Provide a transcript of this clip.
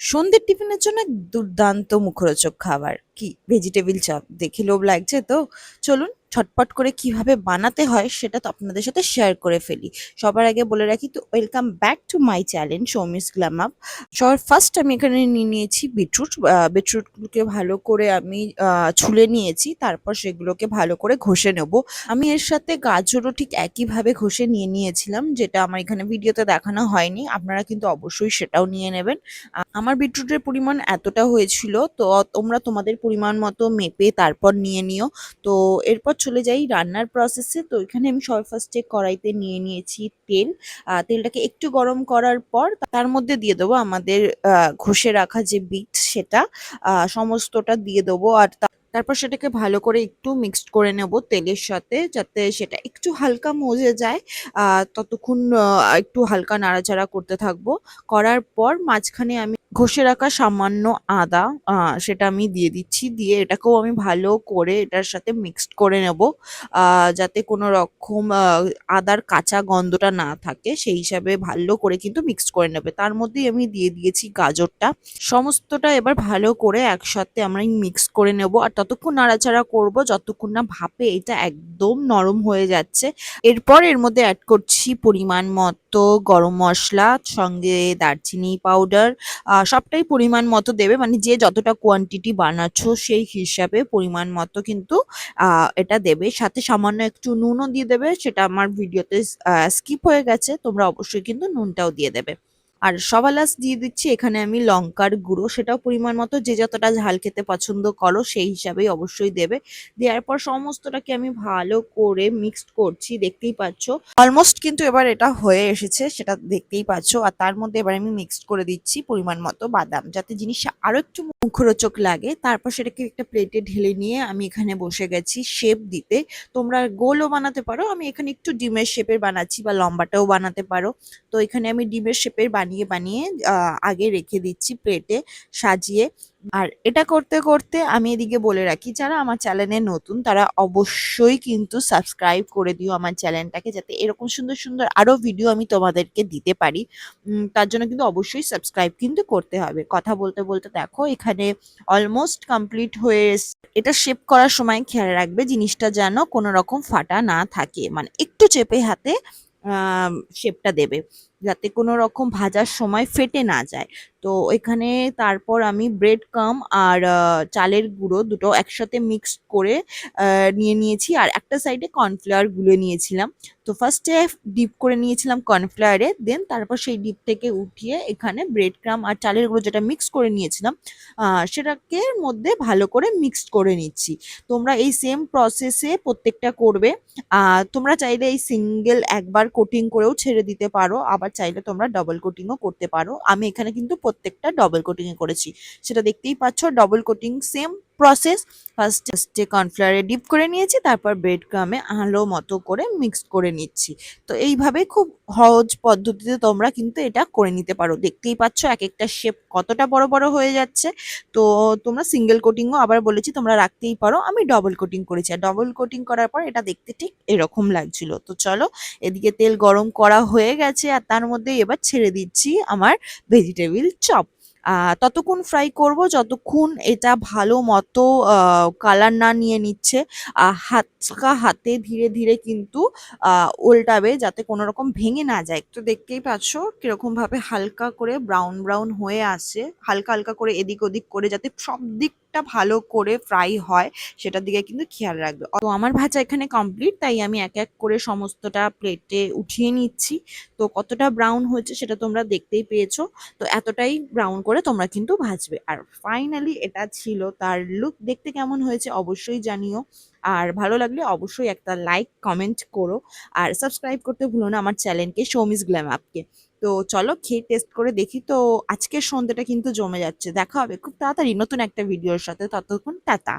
সন্ধ্যের টিফিনের জন্য এক দুর্দান্ত মুখরোচক খাবার কি ভেজিটেবিল চপ দেখে লোভ লাগছে তো চলুন ছটপট করে কিভাবে বানাতে হয় সেটা তো আপনাদের সাথে শেয়ার করে ফেলি। সবার আগে বলে রাখি তো welcome back to my channel Soumi's glam up. সবার ফার্স্ট আমি এখানে নিয়ে নিয়েছি বিটরুট। বিটরুটগুলোকে ভালো করে আমি ছুলে নিয়েছি, তারপর সেগুলোকে ভালো করে ঘষে নেব। আমি এর সাথে গাজরও ঠিক একইভাবে ঘষে নিয়ে নিয়েছিলাম, যেটা আমার এখানে ভিডিওতে দেখানো হয়নি। আপনারা কিন্তু অবশ্যই সেটাও নিয়ে নেবেন। আমার বিটরুটের পরিমাণ এতটা হয়েছিল, তো তোমরা তোমাদের পরিমাণ মতো মেপে তারপর নিয়ে নিও। তো এরপর চলে যাই রান্নার প্রসেসে। তো এখানে আমি সবার ফার্স্টে কড়াইতে নিয়ে নিয়েছি তেল। তেলটাকে একটু গরম করার পর তার মধ্যে দিয়ে দেবো আমাদের ঘষে রাখা যে বিট, সেটা সমস্তটা দিয়ে দেবো। আর তারপর সেটাকে ভালো করে একটু মিক্সড করে নেব তেলের সাথে, যাতে সেটা একটু হালকা মজে যায়। ততক্ষণ একটু হালকা নাড়াচাড়া করতে থাকবো। করার পর মাঝখানে আমি ঘষে রাখা সামান্য আদা, সেটা আমি দিয়ে দিচ্ছি। দিয়ে এটাকেও আমি ভালো করে এটার সাথে মিক্সড করে নেব, যাতে কোনো রকম আদার কাঁচা গন্ধটা না থাকে, সেই হিসাবে ভালো করে কিন্তু মিক্সড করে নেবে। তার মধ্যেই আমি দিয়ে দিয়েছি গাজরটা। সমস্তটা এবার ভালো করে একসাথে আমরা মিক্স করে নেব, আর ততক্ষণ নাড়াচাড়া করব যতক্ষণ না ভাপে এটা একদম নরম হয়ে যাচ্ছে। এরপর এর মধ্যে অ্যাড করছি পরিমাণ মতো গরম মশলা, সঙ্গে দারচিনি পাউডার। সবটাই পরিমাণ মতো দেবে, মানে যে যতটা কোয়ান্টিটি বানাচ্ছ সেই হিসাবে পরিমাণ মতো কিন্তু এটা দেবে। সাথে সামান্য একটু নুনও দিয়ে দেবে, সেটা আমার ভিডিওতে স্কিপ হয়ে গেছে, তোমরা অবশ্যই কিন্তু নুনটাও দিয়ে দেবে। আর সবার লাস্ট দিয়ে দিচ্ছি এখানে আমি লঙ্কার গুঁড়ো, সেটাও পরিমাণ মতো, যে যতটা ঝাল খেতে পছন্দ করো সেই হিসাবেই অবশ্যই দেবে। দেওয়ার পর সমস্তটাকে আমি ভালো করে মিক্সড করছি, দেখতেই পাচ্ছ অলমোস্ট কিন্তু এবার এটা হয়ে এসেছে, সেটা দেখতেই পাচ্ছ। আর তার মধ্যে এবার আমি মিক্সড করে দিচ্ছি পরিমাণ মতো বাদাম, যাতে জিনিসটা আরো একটু মুখরোচক লাগে। তারপর সেটাকে একটা প্লেটে ঢেলে নিয়ে আমি এখানে বসে গেছি শেপ দিতে। তোমরা গোলও বানাতে পারো, আমি এখানে একটু ডিমের শেপের বানাচ্ছি, বা লম্বাটাও বানাতে পারো। তো এখানে আমি ডিমের শেপের বানিয়ে বানিয়ে আগে রেখে দিচ্ছি প্লেটে সাজিয়ে। আর এটা করতে করতে আমি এদিকে বলে রাখি, যারা আমার চ্যানেলে নতুন তারা অবশ্যই কিন্তু সাবস্ক্রাইব করে দিও আমার চ্যানেলটাকে, যাতে এরকম সুন্দর সুন্দর আরো ভিডিও আমি তোমাদেরকে দিতে পারি। তার জন্য কিন্তু অবশ্যই সাবস্ক্রাইব কিন্তু করতে হবে। কথা বলতে বলতে দেখো এখানে অলমোস্ট কমপ্লিট হয়ে এটা শেপ করার সময় খেয়াল রাখবে জিনিসটা যেন কোনো রকম ফাটা না থাকে, মানে একটু চেপে হাতে শেপটা দেবে, যাতে কোনো রকম ভাজার সময় ফেটে না যায়। তো এখানে তারপর আমি ব্রেড কাম আর চালের গুঁড়ো দুটো একসাথে মিক্সড করে নিয়ে নিয়েছি, আর একটা সাইডে কর্নফ্লাওয়ার গুলে নিয়েছিলাম। তো ফার্স্টে ডিপ করে নিয়েছিলাম কর্নফ্লাওয়ারে, দেন তারপর সেই ডিপ থেকে উঠিয়ে এখানে ব্রেড ক্রাম আর চালের গুঁড়ো যেটা মিক্স করে নিয়েছিলাম সেটাকে মধ্যে ভালো করে মিক্সড করে নিচ্ছি। তোমরা এই সেম প্রসেসে প্রত্যেকটা করবে। তোমরা চাইলে এই সিঙ্গেল একবার কোটিং করেও ছেড়ে দিতে পারো, আবার চাইলে তোমরা ডবল কোটিংও করতে পারো। আমি এখানে কিন্তু প্রত্যেকটা ডবল কোটিং এ করেছি, সেটা দেখতেই পাচ্ছ। Double coating same process. ফার্স্টে কর্নফ্লাওয়ারে ডিপ করে নিয়েছি, তারপর ব্রেড ক্রামে আলো মতো করে মিক্সড করে নিচ্ছি। তো এইভাবে খুব সহজ পদ্ধতিতে তোমরা কিন্তু এটা করে নিতে পারো। দেখতেই পাচ্ছ এক একটা শেপ কতটা বড় বড় হয়ে যাচ্ছে। তো তোমরা সিঙ্গেল কোটিংও আবার বলেছি তোমরা রাখতেই পারো, আমি ডবল কোটিং করেছি। আর ডবল কোটিং করার পর এটা দেখতে ঠিক এরকম লাগছিল। তো চলো, এদিকে তেল গরম করা হয়ে গেছে, আর তার মধ্যে এবার ছেড়ে দিচ্ছি আমার ভেজিটেবিল চপ। ততক্ষণ ফ্রাই করব যতক্ষণ এটা ভালো মতো কালার না নিয়ে নিচ্ছে। হালকা হাতে ধীরে ধীরে কিন্তু উল্টাবে, যাতে কোনো রকম ভেঙে না যায়। তো দেখতেই পাচ্ছ কিরকম ভাবে হালকা করে ব্রাউন ব্রাউন হয়ে আসছে, হালকা হালকা করে এদিক ওদিক করে, যাতে সব দিকটা ভালো করে ফ্রাই হয় সেটার দিকে কিন্তু খেয়াল রাখবে। তো আমার ভাজা এখানে কমপ্লিট, তাই আমি এক এক করে সমস্তটা প্লেটে উঠিয়ে নিচ্ছি। তো কতটা ব্রাউন হয়েছে সেটা তোমরা দেখতেই পেয়েছো। তো এতটাই ব্রাউন করে তোমরা কিন্তু ভাজবে। আর ফাইনালি এটা ছিল তার লুক। দেখতে কেমন হয়েছে অবশ্যই জানিও, আর ভালো লাগলে অবশ্যই একটা লাইক কমেন্ট করো, আর সাবস্ক্রাইব করতে ভুলো না আমার চ্যানেলকে সৌমিস গ্ল্যাম আপকে। তো চলো খেয়ে টেস্ট করে দেখি। তো আজকের সন্ধ্যাটা কিন্তু জমে যাচ্ছে। দেখা হবে খুব তাড়াতাড়ি নতুন একটা ভিডিওর সাথে, ততক্ষণ টাটা।